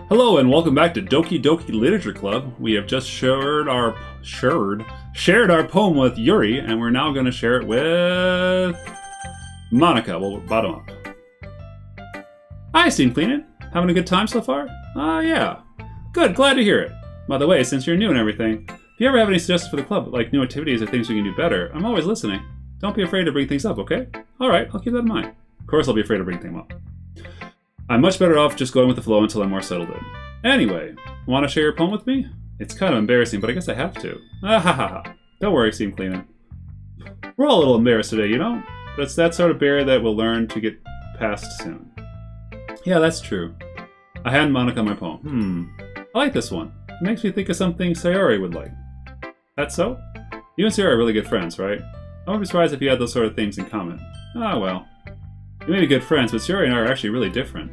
Hello and welcome back to Doki Doki Literature Club. We have just shared our poem with Yuri, and we're now going to share it with Monica. Well, bottom up. Hi, Steam Cleaning. Having a good time so far? Yeah. Good, glad to hear it. By the way, since you're new and everything, if you ever have any suggestions for the club, like new activities or things we can do better, I'm always listening. Don't be afraid to bring things up, okay? Alright, I'll keep that in mind. Of course I'll be afraid to bring things up. I'm much better off just going with the flow until I'm more settled in. Anyway, want to share your poem with me? It's kind of embarrassing, but I guess I have to. Don't worry, Steam Cleaning. We're all a little embarrassed today, you know? But it's that sort of barrier that we'll learn to get past soon. Yeah, that's true. I hand Monica my poem. I like this one. It makes me think of something Sayori would like. That's so? You and Sayori are really good friends, right? I wouldn't be surprised if you had those sort of things in common. Ah, well. We may be good friends, but Sayori and I are actually really different.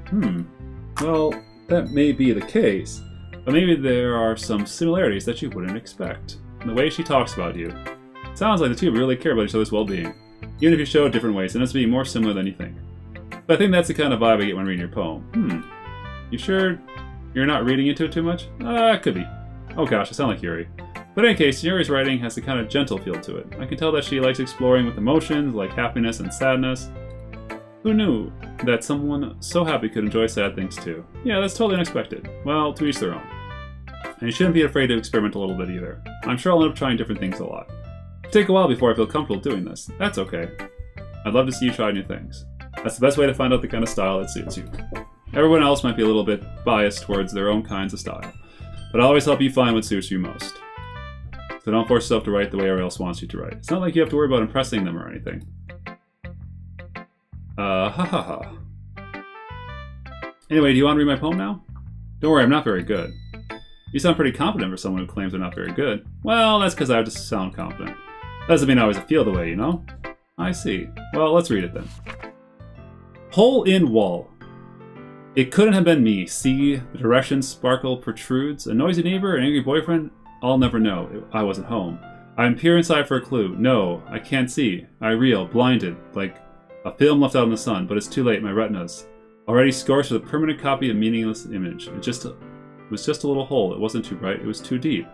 Well, that may be the case, but maybe there are some similarities that you wouldn't expect. The way she talks about you. It sounds like the two of you really care about each other's well-being. Even if you show it different ways, it ends up being more similar than you think. But I think that's the kind of vibe I get when reading your poem. You sure you're not reading into it too much? Could be. Oh gosh, I sound like Yuri. But in any case, Yuri's writing has a kind of gentle feel to it. I can tell that she likes exploring with emotions like happiness and sadness. Who knew that someone so happy could enjoy sad things too? Yeah, that's totally unexpected. Well, to each their own. And you shouldn't be afraid to experiment a little bit either. I'm sure I'll end up trying different things a lot. It'll take a while before I feel comfortable doing this. That's okay. I'd love to see you try new things. That's the best way to find out the kind of style that suits you. Everyone else might be a little bit biased towards their own kinds of style, but I'll always help you find what suits you most. So don't force yourself to write the way everyone else wants you to write. It's not like you have to worry about impressing them or anything. Anyway, do you want to read my poem now? Don't worry, I'm not very good. You sound pretty confident for someone who claims they're not very good. Well, that's because I just sound confident. Doesn't mean I always feel the way, you know? I see. Well, let's read it then. Hole in wall. It couldn't have been me. See, the direction sparkle protrudes. A noisy neighbor, an angry boyfriend. I'll never know. I wasn't home. I'm peer inside for a clue. No, I can't see. I reel, blinded, like a film left out in the sun, but it's too late. My retinas already scorched with a permanent copy of meaningless image. It was just a little hole. It wasn't too bright. It was too deep,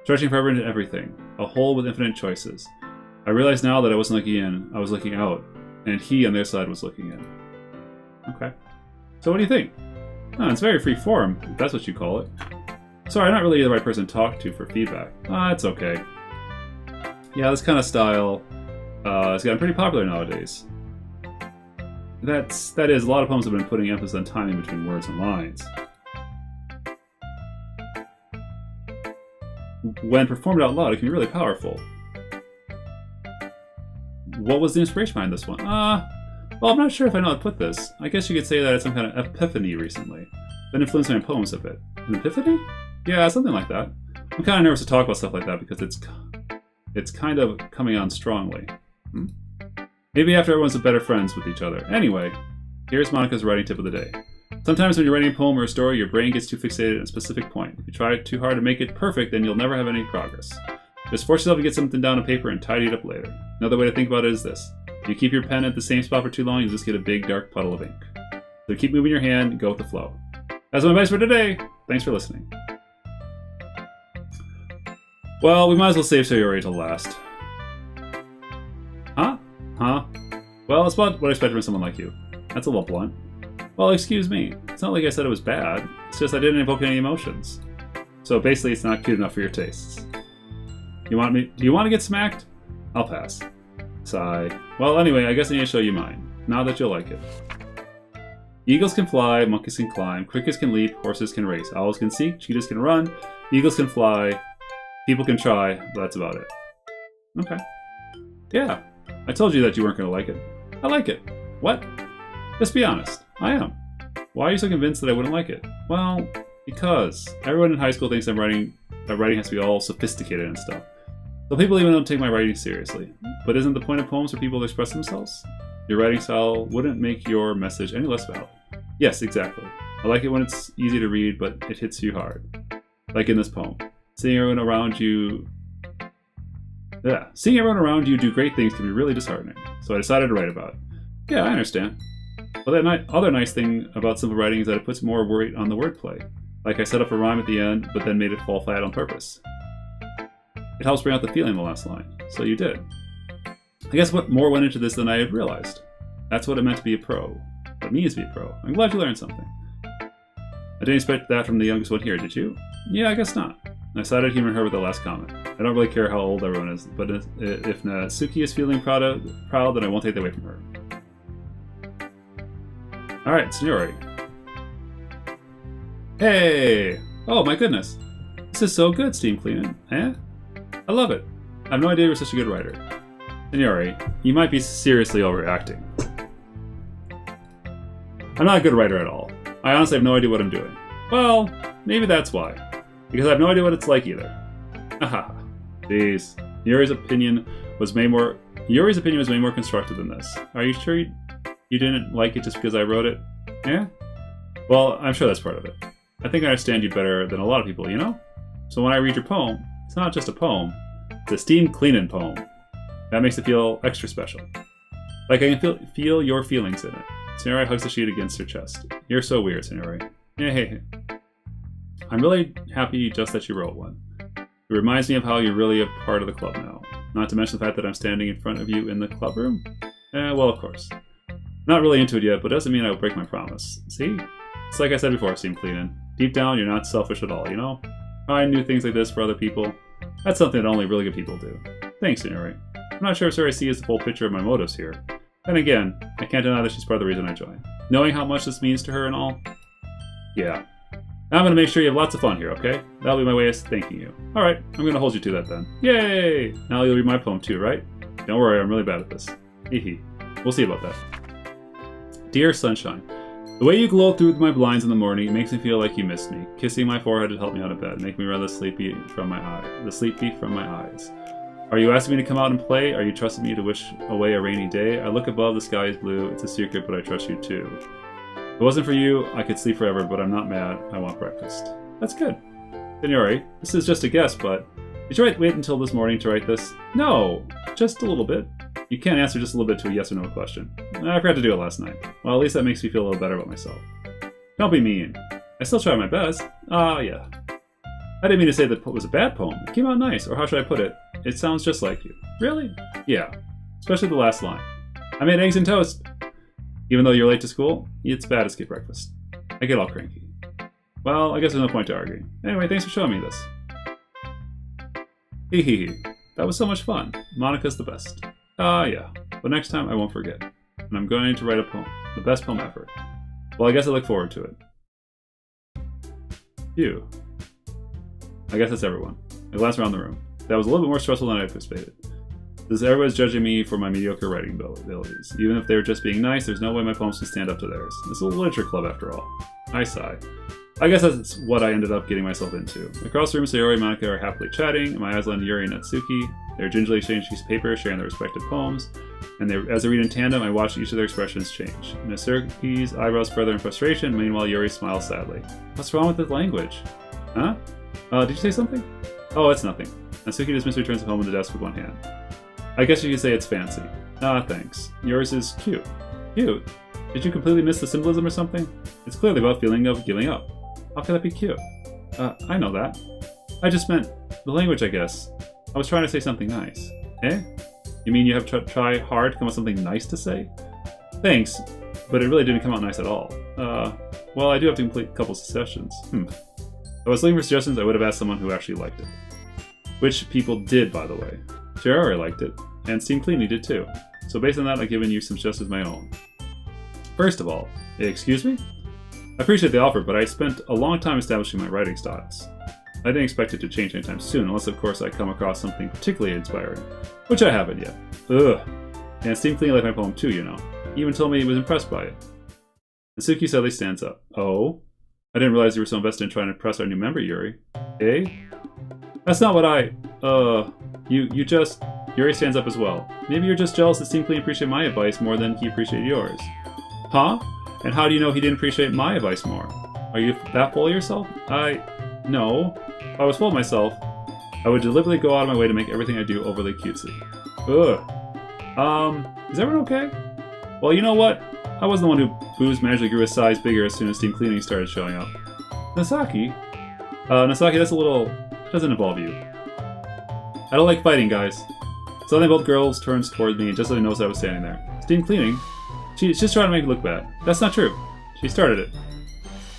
stretching forever into everything. A hole with infinite choices. I realize now that I wasn't looking in. I was looking out, and he on their side was looking in. Okay. So what do you think? Oh, it's very free form, if that's what you call it. Sorry, I'm not really the right person to talk to for feedback. It's okay. Yeah, this kind of style has gotten pretty popular nowadays. That is, a lot of poems have been putting emphasis on timing between words and lines. When performed out loud, it can be really powerful. What was the inspiration behind this one? Well, I'm not sure if I know how to put this. I guess you could say that I had some kind of epiphany recently. That influenced my poems a bit. An epiphany? Yeah, something like that. I'm kind of nervous to talk about stuff like that because it's kind of coming on strongly. Maybe after everyone's better friends with each other. Anyway, here's Monica's writing tip of the day. Sometimes when you're writing a poem or a story, your brain gets too fixated on a specific point. If you try too hard to make it perfect, then you'll never have any progress. Just force yourself to get something down on paper and tidy it up later. Another way to think about it is this. If you keep your pen at the same spot for too long, you'll just get a big dark puddle of ink. So keep moving your hand and go with the flow. That's my advice for today. Thanks for listening. Well, we might as well save Sayori till last. Huh? Well, it's about what I expected from someone like you. That's a little blunt. Well, excuse me. It's not like I said it was bad. It's just I didn't evoke any emotions. So basically, it's not cute enough for your tastes. Do you want to get smacked? I'll pass. Sigh. Well, anyway, I guess I need to show you mine. Now that you'll like it. Eagles can fly, monkeys can climb, crickets can leap, horses can race, owls can seek, cheetahs can run, eagles can fly, people can try, but that's about it. Okay. Yeah. I told you that you weren't going to like it. I like it. What? Just be honest. I am. Why are you so convinced that I wouldn't like it? Well, because everyone in high school thinks that writing has to be all sophisticated and stuff. So people even don't take my writing seriously. But isn't the point of poems for people to express themselves? Your writing style wouldn't make your message any less valid. Yes, exactly. I like it when it's easy to read, but it hits you hard. Like in this poem. Seeing everyone around you do great things can be really disheartening. So I decided to write about it. Yeah, I understand. Well, that other nice thing about simple writing is that it puts more weight on the wordplay. Like I set up a rhyme at the end, but then made it fall flat on purpose. It helps bring out the feeling in the last line. So you did. I guess what more went into this than I had realized. That's what it meant to be a pro. What it means to be a pro. I'm glad you learned something. I didn't expect that from the youngest one here, did you? Yeah, I guess not. I decided to humor her with the last comment. I don't really care how old everyone is, but if Natsuki is feeling proud, then I won't take that away from her. Alright, Seniori. Hey! Oh my goodness. This is so good, Steam Cleaning. Eh? I love it. I have no idea you're such a good writer. Seniori, you might be seriously overacting. I'm not a good writer at all. I honestly have no idea what I'm doing. Well, maybe that's why. Because I have no idea what it's like either. Haha. Jeez. Yuri's opinion was way more constructive than this. Are you sure you didn't like it just because I wrote it? Yeah? Well, I'm sure that's part of it. I think I understand you better than a lot of people, you know? So when I read your poem, it's not just a poem, it's a steam cleaning poem. That makes it feel extra special. Like I can feel your feelings in it. Seniori hugs the sheet against her chest. You're so weird, Seniori. Hey. I'm really happy just that you wrote one. It reminds me of how you're really a part of the club now. Not to mention the fact that I'm standing in front of you in the club room. Well, of course. Not really into it yet, but it doesn't mean I will break my promise. See? It's like I said before, Steam Cleaning. Deep down, you're not selfish at all, you know? Trying new things like this for other people. That's something that only really good people do. Thanks, Seniori. I'm not sure Suri sees the full picture of my motives here. Then again, I can't deny that she's part of the reason I joined. Knowing how much this means to her and all. Yeah. Now I'm going to make sure you have lots of fun here, okay? That'll be my way of thanking you. Alright, I'm going to hold you to that then. Yay! Now you'll read my poem too, right? Don't worry, I'm really bad at this. Hehe. We'll see about that. Dear Sunshine, the way you glow through my blinds in the morning makes me feel like you missed me. Kissing my forehead to help me out of bed, make me rather sleepy from my eyes. Are you asking me to come out and play? Are you trusting me to wish away a rainy day? I look above, the sky is blue. It's a secret, but I trust you too. If it wasn't for you, I could sleep forever, but I'm not mad. I want breakfast. That's good. Seniori, this is just a guess, but did you wait until this morning to write this? No, just a little bit. You can't answer just a little bit to a yes or no question. I forgot to do it last night. Well, at least that makes me feel a little better about myself. Don't be mean. I still tried my best. Yeah. I didn't mean to say that it was a bad poem. It came out nice, or how should I put it? It sounds just like you. Really? Yeah. Especially the last line. I made eggs and toast. Even though you're late to school, it's bad to skip breakfast. I get all cranky. Well, I guess there's no point to arguing. Anyway, thanks for showing me this. Hehehe. That was so much fun. Monica's the best. Yeah. But next time I won't forget. And I'm going to write a poem. The best poem ever. Well, I guess I look forward to it. You. I guess that's everyone. I glance around the room. That was a little bit more stressful than I anticipated. Everyone's judging me for my mediocre writing abilities. Even if they were just being nice, there's no way my poems can stand up to theirs. This is a literature club after all. I sigh. I guess that's what I ended up getting myself into. Across the room, Sayori and Monica are happily chatting, and my eyes land on Yuri and Natsuki. They're gingerly exchanging pieces of paper, sharing their respective poems, and as they read in tandem, I watch each of their expressions change. Natsuki's eyebrows further in frustration, meanwhile Yuri smiles sadly. What's wrong with the language? Huh? Did you say something? Oh, it's nothing. Natsuki dismissively returns the poem on the desk with one hand. I guess you could say it's fancy. Thanks. Yours is cute. Cute? Did you completely miss the symbolism or something? It's clearly about feeling of giving up. How could that be cute? I know that. I just meant the language, I guess. I was trying to say something nice. Eh? You mean you have to try hard to come up with something nice to say? Thanks, but it really didn't come out nice at all. Well, I do have to complete a couple suggestions. If I was looking for suggestions, I would have asked someone who actually liked it. Which people did, by the way. Terrari liked it, and Steam Cleaning did too. So based on that, I've given you some suggestions of my own. First of all, excuse me? I appreciate the offer, but I spent a long time establishing my writing styles. I didn't expect it to change anytime soon, unless of course I come across something particularly inspiring, which I haven't yet. Ugh. And Steam Cleaning liked my poem too, you know. He even told me he was impressed by it. Natsuki suddenly stands up. Oh? I didn't realize you were so invested in trying to impress our new member, Yuri. Eh? That's not what you just... Yuri stands up as well. Maybe you're just jealous that Steam Cleaning appreciated my advice more than he appreciated yours. Huh? And how do you know he didn't appreciate my advice more? Are you that full of yourself? No. If I was full of myself, I would deliberately go out of my way to make everything I do overly cutesy. Ugh. Is everyone okay? Well, you know what? I wasn't the one who booze magically grew a size bigger as soon as Steam Cleaning started showing up. Nasaki? Nasaki, that's a little... doesn't involve you. I don't like fighting, guys. Suddenly both girls turns towards me and just so they noticed I was standing there. Steam cleaning? She's just trying to make me look bad. That's not true. She started it.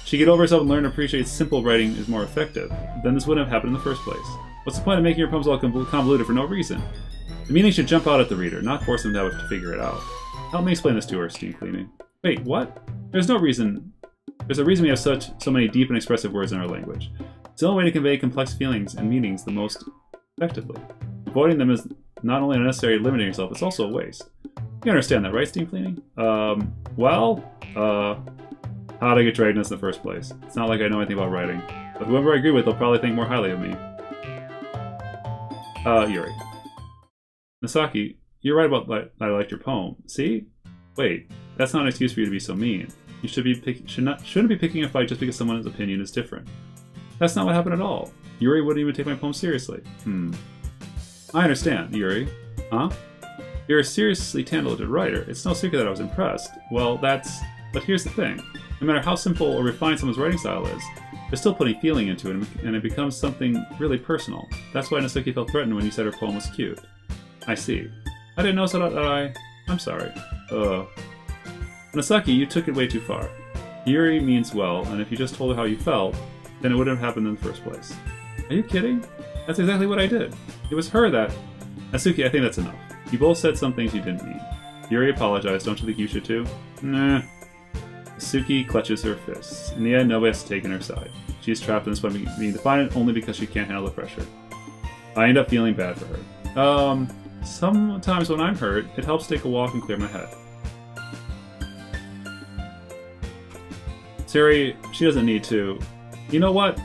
She get over herself and learn to appreciate simple writing is more effective. Then this wouldn't have happened in the first place. What's the point of making your poems all convoluted for no reason? The meaning should jump out at the reader, not force them to have to figure it out. Help me explain this to her, Steam cleaning. Wait, what? There's no reason. There's a reason we have so many deep and expressive words in our language. It's the only way to convey complex feelings and meanings the most effectively. Avoiding them is not only unnecessary limiting yourself, it's also a waste. You understand that, right, Steam cleaning? How'd I get dragged in this in the first place? It's not like I know anything about writing. But whoever I agree with, they'll probably think more highly of me. Yuri. Nasaki, you're right about that I liked your poem. See? Wait, that's not an excuse for you to be so mean. You shouldn't be picking a fight just because someone's opinion is different. That's not what happened at all. Yuri wouldn't even take my poem seriously. I understand, Yuri. Huh? You're a seriously talented writer. It's no secret that I was impressed. Well, but here's the thing. No matter how simple or refined someone's writing style is, they're still putting feeling into it, and it becomes something really personal. That's why Nasuki felt threatened when you said her poem was cute. I see. I didn't know I'm sorry. Nasaki, you took it way too far. Yuri means well, and if you just told her how you felt, then it wouldn't have happened in the first place. Are you kidding? That's exactly what I did. It was her that... Nasuki, I think that's enough. You both said some things you didn't mean. Yuri apologized, don't you think you should too? Nah. Nasuki clutches her fists. In the end, nobody has taken her side. She is trapped in this by being defiant only because she can't handle the pressure. I end up feeling bad for her. Sometimes when I'm hurt, it helps take a walk and clear my head. Siri, she doesn't need to. You know what?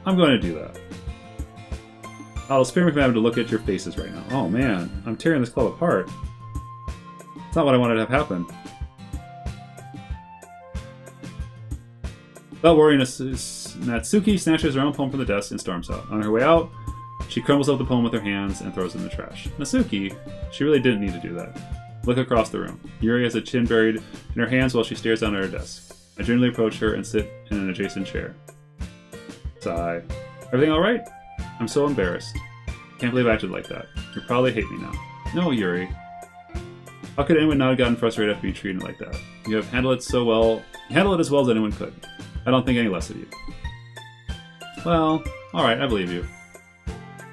I'm going to do that. I'll spare me from having to look at your faces right now. Oh man, I'm tearing this club apart. It's not what I wanted to have happen. Without worrying, Natsuki snatches her own poem from the desk and storms out. On her way out, she crumbles up the poem with her hands and throws it in the trash. Natsuki, she really didn't need to do that. Look across the room. Yuri has a chin buried in her hands while she stares down at her desk. I gingerly approach her and sit in an adjacent chair. Sigh. Everything alright? I'm so embarrassed. Can't believe I acted like that. You probably hate me now. No, Yuri. How could anyone not have gotten frustrated after being treated like that? You have handled it so well. You handled it as well as anyone could. I don't think any less of you. Well, alright, I believe you.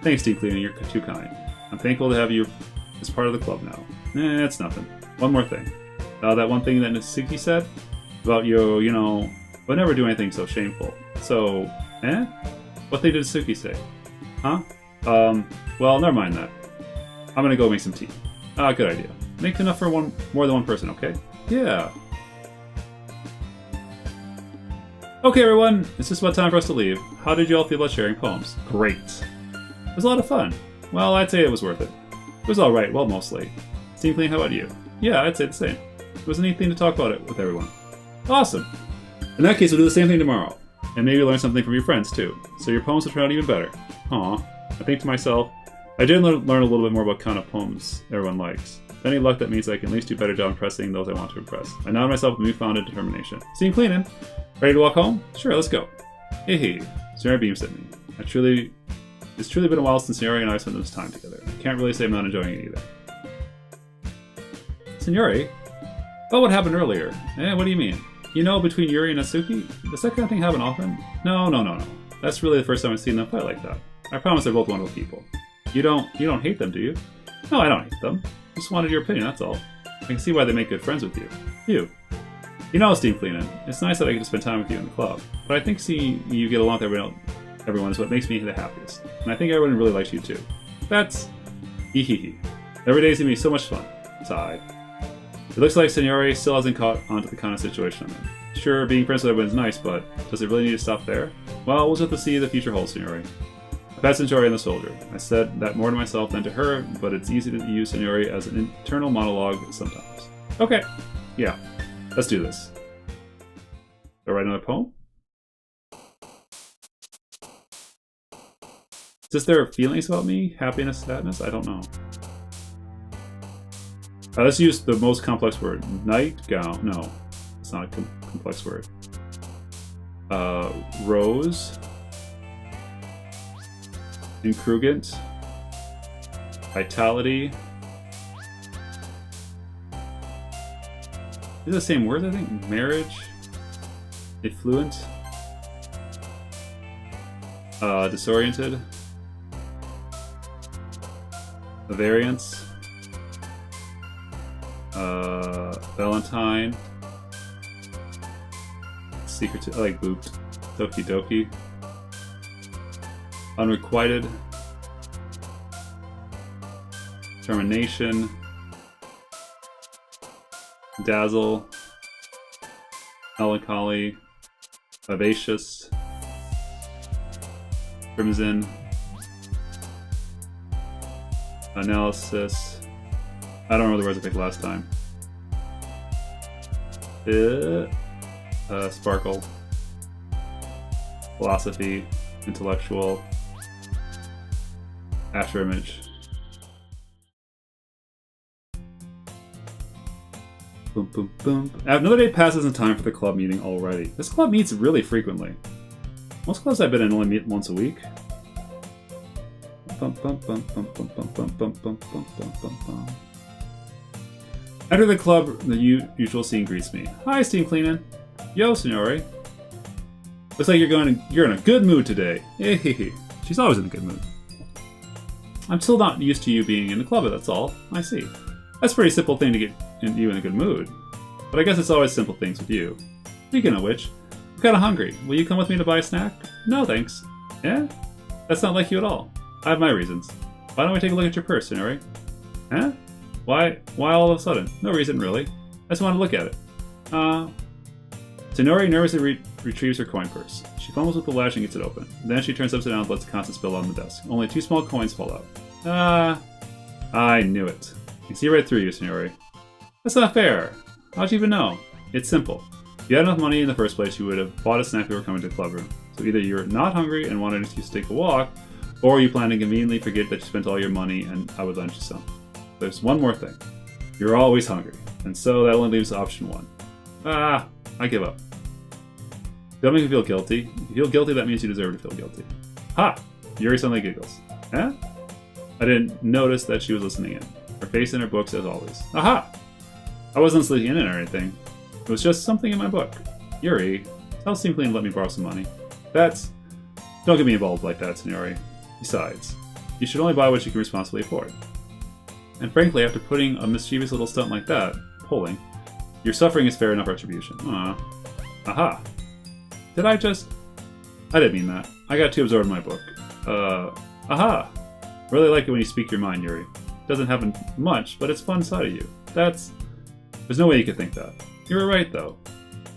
Thanks, Deep Cleaning, you're too kind. I'm thankful to have you as part of the club now. It's nothing. One more thing. That one thing that Natsuki said? About you know, would never do anything so shameful. So, What thing did Natsuki say? Huh? Well, never mind that. I'm gonna go make some tea. Good idea. Make enough for more than one person, okay? Yeah. Okay, everyone, it's just about time for us to leave. How did you all feel about sharing poems? Great. It was a lot of fun. Well, I'd say it was worth it. It was alright, well, mostly. Steam Clean, how about you? Yeah, I'd say the same. It was a neat thing to talk about it with everyone. Awesome. In that case, we'll do the same thing tomorrow. And maybe learn something from your friends, too. So your poems will turn out even better. Aw. I think to myself, I did learn a little bit more about kind of poems everyone likes. With any luck, that means I can at least do a better job impressing those I want to impress. I nod myself with newfound determination. Steam Cleaning. Ready to walk home? Sure, let's go. Hey. Senora beams at me. It's truly been a while since Senora and I spent this time together. I can't really say I'm not enjoying it either. Senora? Oh, what happened earlier? What do you mean? You know, between Yuri and Natsuki? Does that kind of thing happen often? No. That's really the first time I've seen them fight like that. I promise they're both wonderful people. You don't hate them, do you? No, I don't hate them. Just wanted your opinion, that's all. I can see why they make good friends with you. You know, Steam Cleaning, it's nice that I get to spend time with you in the club, but I think seeing you get along with everyone is what makes me the happiest. And I think everyone really likes you too. That's... Hehehe. Every day's gonna be so much fun. Sigh. It looks like Senora still hasn't caught onto the kind of situation I'm in. Sure, being friends with everyone is nice, but does it really need to stop there? Well, we'll just have to see the future holds, Senora. I passed Senora and the soldier. I said that more to myself than to her, but it's easy to use Senora as an internal monologue sometimes. Okay. Yeah. Let's do this. Do I write another poem? Is this their feelings about me? Happiness, sadness? I don't know. Let's use the most complex word. Nightgown. No, it's not a complex word. Rose. Incrugant. Vitality. These are the same words, I think. Marriage. Effluent. Disoriented. Variance. Valentine. Secret. I like booped. Doki Doki. Unrequited. Termination. Dazzle. Melancholy. Vivacious. Crimson. Analysis. I don't remember the words I picked last time. Sparkle. Philosophy. Intellectual. After image. Boom, boom, boom. Another day passes in time for the club meeting already. This club meets really frequently. Most clubs I've been in only meet once a week. Enter the club, the usual scene greets me. Hi, steam cleaning. Yo, signore. Looks like you're in a good mood today. Hey. She's always in a good mood. I'm still not used to you being in the club, that's all. I see. That's a pretty simple thing to get you in a good mood. But I guess it's always simple things with you. Speaking of which, I'm kinda hungry. Will you come with me to buy a snack? No, thanks. Yeah? That's not like you at all. I have my reasons. Why don't we take a look at your purse, Signori? Huh? Why all of a sudden? No reason, really. I just want to look at it. Signori nervously retrieves her coin purse. She fumbles with the latch and gets it open. Then she turns upside down and lets the contents spill on the desk. Only 2 small coins fall out. I knew it. I can see right through you, Signori. That's not fair. How'd you even know? It's simple. If you had enough money in the first place, you would have bought a snack before coming to the club room. So either you're not hungry and wanted an excuse to take a walk, or you plan to conveniently forget that you spent all your money and I would lend you some. There's one more thing. You're always hungry, and so that only leaves option 1. I give up. Don't make me feel guilty. If you feel guilty, that means you deserve to feel guilty. Ha! Yuri suddenly giggles. Huh? I didn't notice that she was listening in. Her face in her books as always. Aha! I wasn't sleeping in it or anything. It was just something in my book. Yuri, tell Simply and let me borrow some money. Don't get me involved like that, Signori. Besides, you should only buy what you can responsibly afford. And frankly, after putting a mischievous little stunt like that, pulling, your suffering is fair enough retribution. Aha. I didn't mean that. I got too absorbed in my book. Aha. Really like it when you speak your mind, Yuri. Doesn't happen much, but it's fun side of you. There's no way you could think that. You were right, though.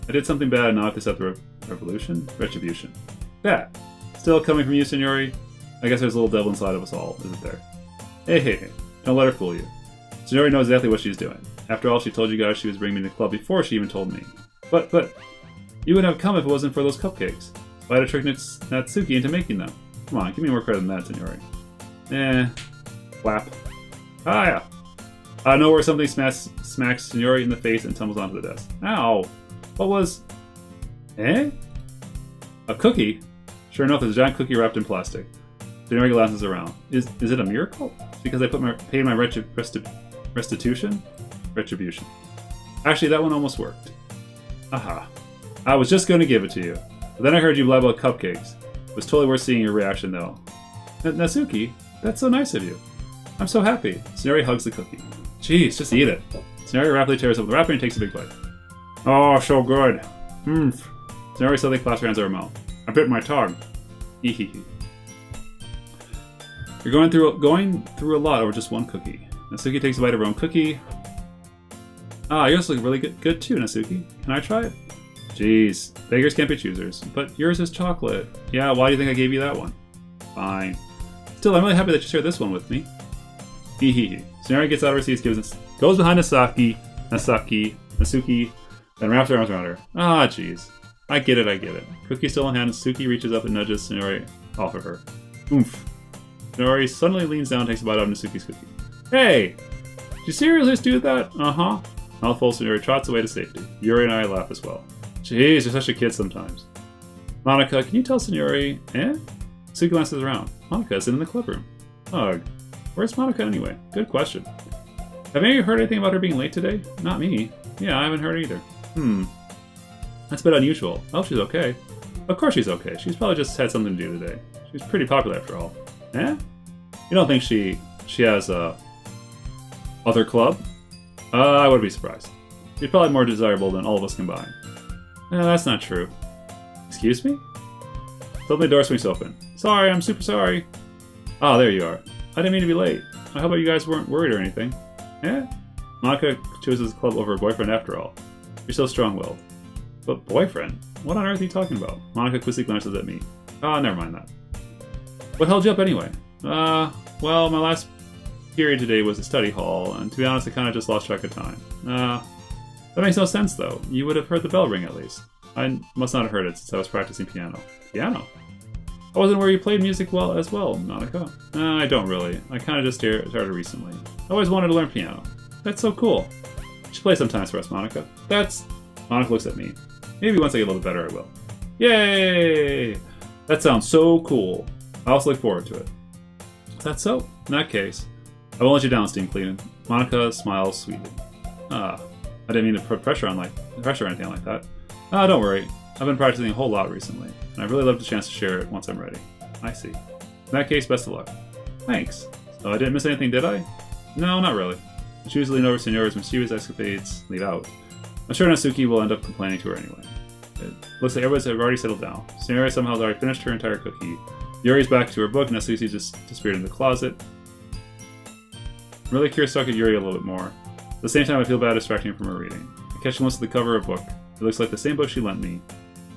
I did something bad and now I have to set the retribution. That. Still coming from you, Signori? I guess there's a little devil inside of us all, isn't there? Hey. Don't let her fool you. Signori knows exactly what she's doing. After all, she told you guys she was bringing me to the club before she even told me. But, you wouldn't have come if it wasn't for those cupcakes. I had to trick Natsuki into making them. Come on, give me more credit than that, Signori. Flap. Yeah. Nowhere something smacks Signori in the face and tumbles onto the desk. Ow! What was... A cookie? Sure enough, there's a giant cookie wrapped in plastic. Signori glances around. Is it a miracle? Because I paid my restitution? Retribution. Actually, that one almost worked. Aha. I was just going to give it to you. But then I heard you blab about cupcakes. It was totally worth seeing your reaction, though. Natsuki, that's so nice of you. I'm so happy. Signori hugs the cookie. Jeez, just eat it. Signori rapidly tears open the wrapper and takes a big bite. Oh, so good. Signori suddenly clasps her hands over her mouth. I bit my tongue. Hehehe. You're going through a lot over just one cookie. Natsuki takes a bite of her own cookie. Yours look really good too, Natsuki. Can I try it? Jeez, beggars can't be choosers. But yours is chocolate. Yeah, why do you think I gave you that one? Fine. Still, I'm really happy that you shared this one with me. Hehehe. Signori gets out of her seat, goes behind Natsuki, then wraps her arms around her. Jeez. I get it. Cookie still in hand, Natsuki reaches up and nudges Signori off of her. Oomph. Signori suddenly leans down and takes a bite out of Natsuki's cookie. Hey! Did you seriously just do that? Mouthful, Signori trots away to safety. Yuri and I laugh as well. Jeez, you're such a kid sometimes. Monica, can you tell Signori? Eh? Suki glances around. Monica is in the clubroom. Ugh. Where's Monica anyway? Good question. Have any of you heard anything about her being late today? Not me. Yeah, I haven't heard either. That's a bit unusual. Oh, she's okay. Of course she's okay. She's probably just had something to do today. She's pretty popular after all. Eh? You don't think she has a other club? I would be surprised. She's probably more desirable than all of us combined. That's not true. Excuse me? Suddenly the door swings open. Sorry, I'm super sorry. Ah, there you are. I didn't mean to be late. I hope you guys weren't worried or anything. Eh? Monica chooses the club over her boyfriend after all. You're so strong-willed. But boyfriend? What on earth are you talking about? Monica quickly glances at me. Ah, never mind that. What held you up anyway? Well, my last period today was a study hall, and to be honest, I kind of just lost track of time. That makes no sense, though. You would have heard the bell ring, at least. I must not have heard it since I was practicing piano. Piano? I wasn't aware you played music well as well, Monica. I don't really. I kind of just started recently. I always wanted to learn piano. That's so cool. You should play sometimes for us, Monica. Monica looks at me. Maybe once I get a little better, I will. Yay! That sounds so cool. I also look forward to it. Is that so? In that case, I won't let you down, Steam Cleaning. Monica smiles sweetly. I didn't mean to put pressure or anything like that. Don't worry. I've been practicing a whole lot recently, and I'd really love the chance to share it once I'm ready. I see. In that case, best of luck. Thanks. So I didn't miss anything, did I? No, not really. I choose to lean over Signori's mischievous escapades, leave out. I'm sure Natsuki will end up complaining to her anyway. It looks like everyone's already settled down. Signori somehow has already finished her entire cookie. Yuri's back to her book, Natsuki just disappeared in the closet. I'm really curious to talk at Yuri a little bit more. At the same time, I feel bad distracting her from her reading. I catch a glimpse of the cover of a book. It looks like the same book she lent me.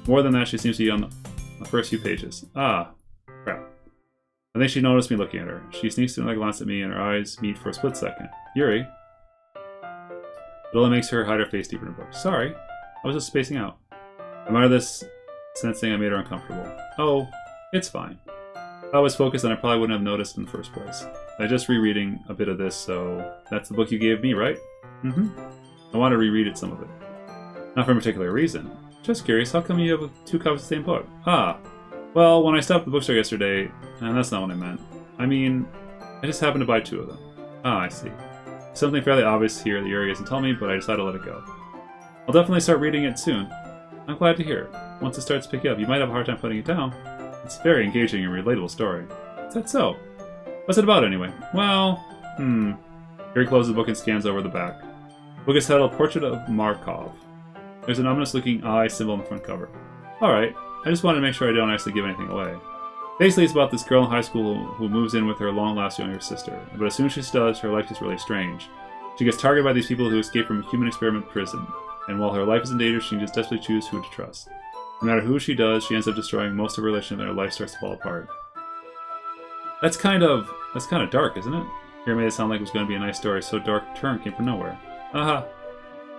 More than that, she seems to be on the first few pages. Ah, crap. I think she noticed me looking at her. She sneaks in a glance at me and her eyes meet for a split second. Yuri? It only makes her hide her face deeper in her book. Sorry, I was just spacing out. I admire this, sensing I made her uncomfortable. Oh, it's fine. If I was focused, then I probably wouldn't have noticed in the first place. I was just rereading a bit of this, so that's the book you gave me, right? I want to reread it, some of it. Not for a particular reason. Just curious, how come you have two copies of the same book? Well, when I stopped at the bookstore yesterday, and that's not what I meant. I mean, I just happened to buy two of them. I see. Something fairly obvious here that Yuri isn't telling me, but I decided to let it go. I'll definitely start reading it soon. I'm glad to hear. Once it starts picking up, you might have a hard time putting it down. It's a very engaging and relatable story. Is that so? What's it about anyway? Well, Yuri closes the book and scans over the back. The book is titled Portrait of Markov. There's an ominous-looking eye symbol on the front cover. Alright, I just wanted to make sure I don't actually give anything away. Basically, it's about this girl in high school who moves in with her long-lost younger sister, but as soon as she does, her life gets really strange. She gets targeted by these people who escape from a human experiment prison, and while her life is in danger, she can just desperately choose who to trust. No matter who she does, she ends up destroying most of her relationship and her life starts to fall apart. That's kind of dark, isn't it? Here made it sound like it was going to be a nice story, so dark turn came from nowhere. Aha!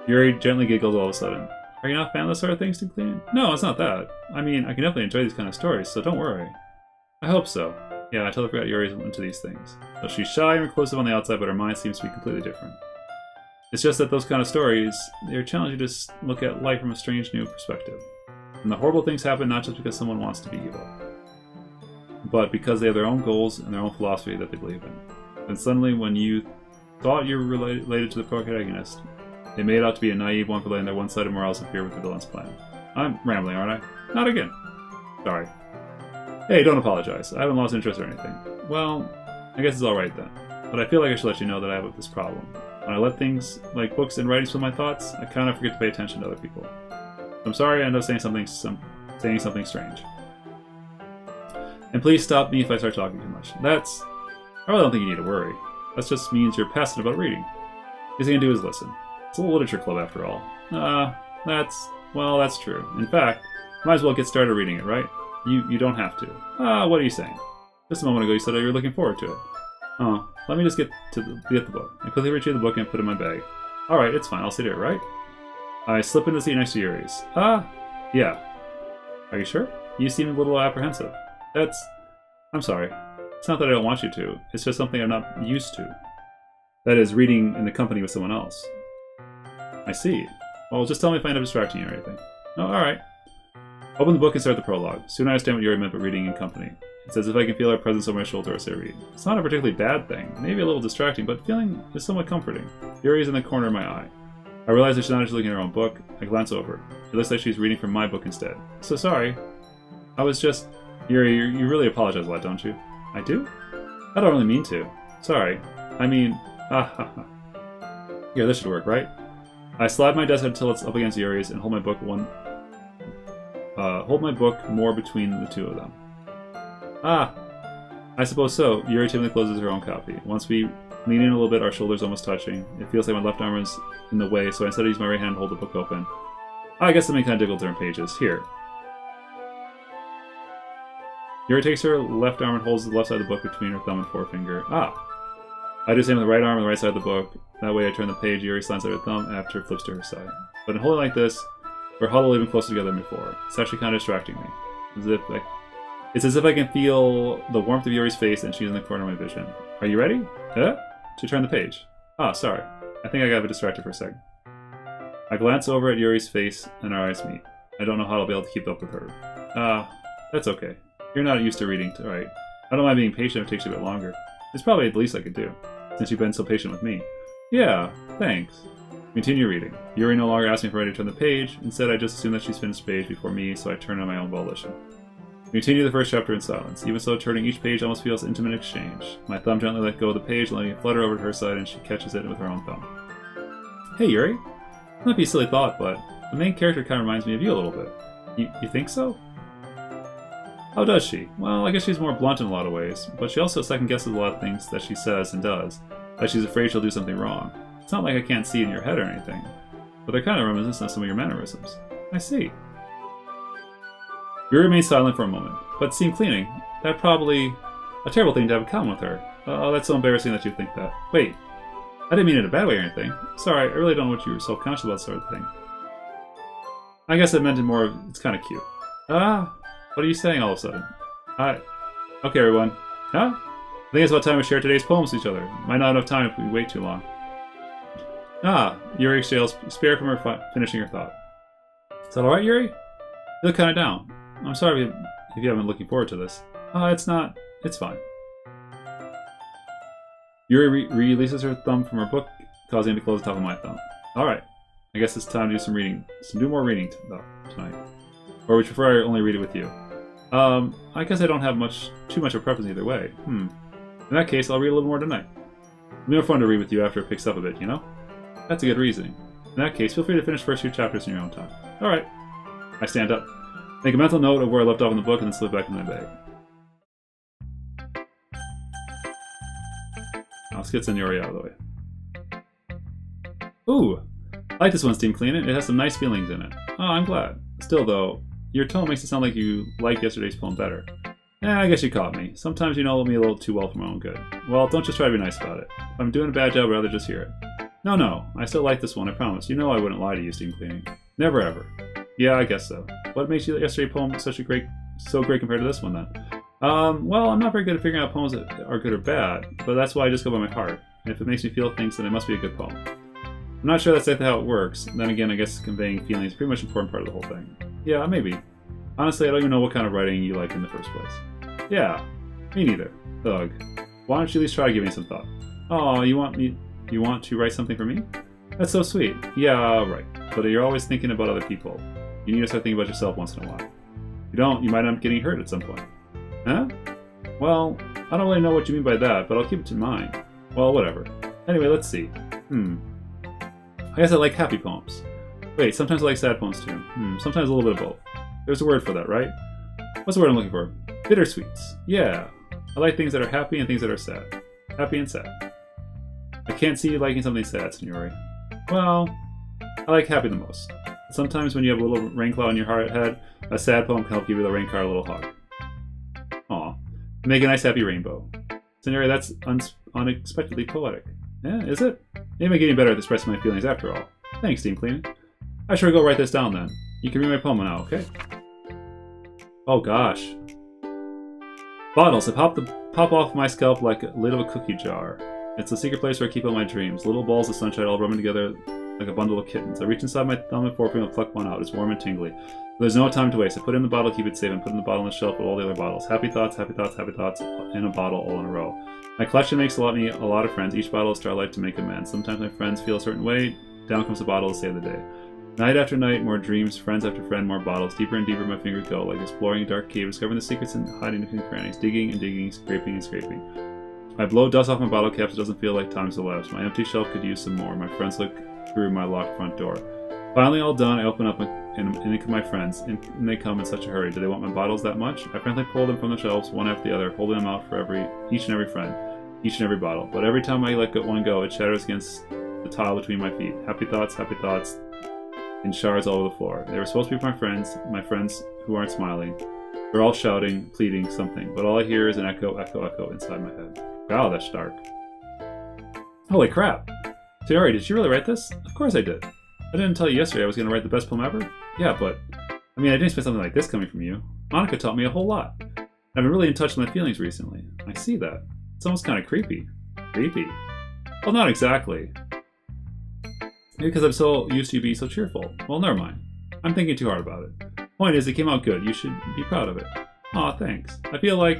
Yuri gently giggled all of a sudden. Are you not a fan of this sort of thing, Steve Clean? No, it's not that. I mean, I can definitely enjoy these kind of stories, so don't worry. I hope so. Yeah, I totally forgot Yuri's into these things. So she's shy and reclusive on the outside, but her mind seems to be completely different. It's just that those kind of stories, they're challenging you to look at life from a strange new perspective. And the horrible things happen not just because someone wants to be evil, but because they have their own goals and their own philosophy that they believe in. And suddenly, when you thought you were related to the protagonist, they made out to be a naive one for letting their one-sided morals interfere with the villain's plan. I'm rambling, aren't I? Not again. Sorry. Hey, don't apologize. I haven't lost interest or anything. Well, I guess it's alright then. But I feel like I should let you know that I have this problem. When I let things, like books and writings, fill my thoughts, I kind of forget to pay attention to other people. I'm sorry I end up saying something strange. And please stop me if I start talking too much. I really don't think you need to worry. That just means you're passionate about reading. All you can do is listen. It's a little literature club after all. That's true. In fact, might as well get started reading it, right? You don't have to. What are you saying? Just a moment ago you said that you were looking forward to it. Oh, let me just get the book. I quickly retrieve the book and put it in my bag. Alright, it's fine, I'll sit here, right? I slip in the seat next to Yuri's. Yeah. Are you sure? You seem a little apprehensive. I'm sorry. It's not that I don't want you to. It's just something I'm not used to. That is, reading in the company with someone else. I see. Well, just tell me if I end up distracting you or anything. Oh, alright. Open the book and start the prologue. Soon I understand what Yuri meant by reading in company. It's as if I can feel her presence over my shoulder as I read. It's not a particularly bad thing, maybe a little distracting, but feeling is somewhat comforting. Yuri is in the corner of my eye. I realize that she's not actually looking at her own book. I glance over. It looks like she's reading from my book instead. So sorry. I was just... Yuri, you really apologize a lot, don't you? I do? I don't really mean to. Sorry. I mean... Here, this should work, right? I slide my desk until it's up against Yuri's and hold my book more between the two of them. I suppose so. Yuri timidly closes her own copy. Once we lean in a little bit, our shoulders almost touching. It feels like my left arm is in the way, so instead I use my right hand to hold the book open. I guess something kind of difficult to turn pages. Here. Yuri takes her left arm and holds the left side of the book between her thumb and forefinger. I do the same with the right arm and the right side of the book. That way I turn the page, Yuri slants out her thumb after it flips to her side. But in holding like this, we're huddled even closer together than before. It's actually kind of distracting me. It's as if I can feel the warmth of Yuri's face and she's in the corner of my vision. Are you ready? To turn the page. Sorry. I think I got a bit distracted for a second. I glance over at Yuri's face and our eyes meet. I don't know how I'll be able to keep up with her. That's okay. You're not used to reading, right? I don't mind being patient if it takes you a bit longer. It's probably the least I could do, since you've been so patient with me. Yeah, thanks. Continue reading. Yuri no longer asks me if I'm ready to turn the page. Instead, I just assume that she's finished the page before me, so I turn on my own volition. We continue the first chapter in silence. Even so, turning each page almost feels intimate exchange. My thumb gently let go of the page, letting it flutter over to her side, and she catches it with her own thumb. Hey, Yuri. It might be a silly thought, but the main character kind of reminds me of you a little bit. You think so? How does she? Well, I guess she's more blunt in a lot of ways, but she also second-guesses a lot of things that she says and does, like she's afraid she'll do something wrong. It's not like I can't see it in your head or anything, but they're kind of reminiscent of some of your mannerisms. I see. Yuri remains silent for a moment, but seemed cleaning. That's probably a terrible thing to have in common with her. Oh, that's so embarrassing that you think that. Wait, I didn't mean it in a bad way or anything. Sorry, I really don't know what you were self-conscious about sort of thing. I guess I meant it more of, it's kind of cute. What are you saying all of a sudden? Okay, everyone. I think it's about time we share today's poems with each other. Might not have enough time if we wait too long. Yuri exhales, spare from her finishing her thought. Is that alright, Yuri? You look kind of down. I'm sorry if you haven't been looking forward to this. It's not. It's fine. Yuri releases her thumb from her book, causing it to close the top of my thumb. Alright. I guess it's time to do some reading. Do more reading tonight. Or would you prefer I only read it with you? I guess I don't have too much of a preference either way. In that case, I'll read a little more tonight. It'll be more fun to read with you after it picks up a bit, you know? That's a good reasoning. In that case, feel free to finish the first few chapters in your own time. Alright. I stand up. Make a mental note of where I left off in the book and then slip back in my bag. Let's get Yuri out of the way. Ooh! I like this one, Steam Cleaning. It has some nice feelings in it. I'm glad. Still, though, your tone makes it sound like you like yesterday's poem better. I guess you caught me. Sometimes you know me a little too well for my own good. Well, don't just try to be nice about it. If I'm doing a bad job, I'd rather just hear it. No, I still like this one, I promise. You know I wouldn't lie to you, Steam Cleaning. Never ever. Yeah, I guess so. What makes yesterday's poem so great compared to this one, then? Well, I'm not very good at figuring out poems that are good or bad, but that's why I just go by my heart. And if it makes me feel things, then it must be a good poem. I'm not sure that's exactly how it works. Then again, I guess conveying feeling is pretty much an important part of the whole thing. Yeah, maybe. Honestly, I don't even know what kind of writing you like in the first place. Yeah, me neither. Ugh. Why don't you at least try giving it some thought? Oh, you want to write something for me? That's so sweet. Yeah, right. But you're always thinking about other people. You need to start thinking about yourself once in a while. If you don't, you might end up getting hurt at some point. Huh? Well, I don't really know what you mean by that, but I'll keep it in mind. Well, whatever. Anyway, let's see. I guess I like happy poems. Wait, sometimes I like sad poems too. Sometimes a little bit of both. There's a word for that, right? What's the word I'm looking for? Bittersweets. Yeah. I like things that are happy and things that are sad. Happy and sad. I can't see you liking something sad, Senori. Well, I like happy the most. Sometimes when you have a little rain cloud in your head, a sad poem can help give you the rain cloud a little hug. Aw. Make a nice happy rainbow. Senori, that's unexpectedly poetic. Yeah, is it? Maybe I'm getting better at expressing my feelings after all. Thanks, Steam Cleaning. I should go write this down then. You can read my poem now, okay? Oh gosh. Bottles that pop off my scalp like a lid of a cookie jar. It's a secret place where I keep all my dreams. Little balls of sunshine all rubbing together like a bundle of kittens. I reach inside my thumb and forefinger and pluck one out. It's warm and tingly. There's no time to waste. I put it in the bottle, keep it safe, and put it in the bottle on the shelf with all the other bottles. Happy thoughts, happy thoughts, happy thoughts in a bottle all in a row. My collection makes me a lot of friends. Each bottle is starlight to make amends. Sometimes my friends feel a certain way. Down comes a bottle to save the day. Night after night, more dreams, friends after friend, more bottles. Deeper and deeper my fingers go, like exploring a dark cave, discovering the secrets and hiding between the crannies, digging and digging, scraping and scraping. I blow dust off my bottle caps. It doesn't feel like time's elapsed. My empty shelf could use some more. My friends look through my locked front door. Finally, all done, I open up and in come my friends, and they come in such a hurry. Do they want my bottles that much? I frankly pull them from the shelves, one after the other, holding them out for each and every friend, each and every bottle. But every time I let one go, it shatters against the tile between my feet. Happy thoughts, in shards all over the floor. They were supposed to be my friends who aren't smiling. They're all shouting, pleading something, but all I hear is an echo, echo, echo inside my head. Wow, that's dark. Holy crap! Sayori, did you really write this? Of course I did. I didn't tell you yesterday I was going to write the best poem ever? Yeah, but... I mean, I didn't expect something like this coming from you. Monica taught me a whole lot. I've been really in touch with my feelings recently. I see that. It's almost kind of creepy. Creepy? Well, not exactly. Maybe because I'm so used to you being so cheerful. Well, never mind. I'm thinking too hard about it. Point is, it came out good. You should be proud of it. Aw, thanks. I feel like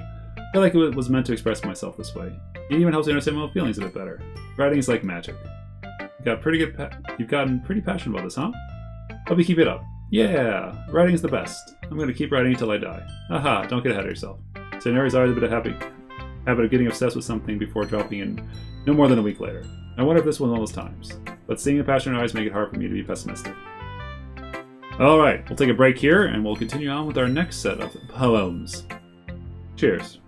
it was meant to express myself this way. It even helps me understand my own feelings a bit better. Writing is like magic. You've gotten pretty passionate about this, huh? Hope you keep it up. Yeah, writing's the best. I'm going to keep writing until I die. Aha, don't get ahead of yourself. Sayori's always a bit of habit of getting obsessed with something before dropping in no more than a week later. I wonder if this was one of those times. But seeing the passion in her eyes make it hard for me to be pessimistic. Alright, we'll take a break here and we'll continue on with our next set of poems. Cheers.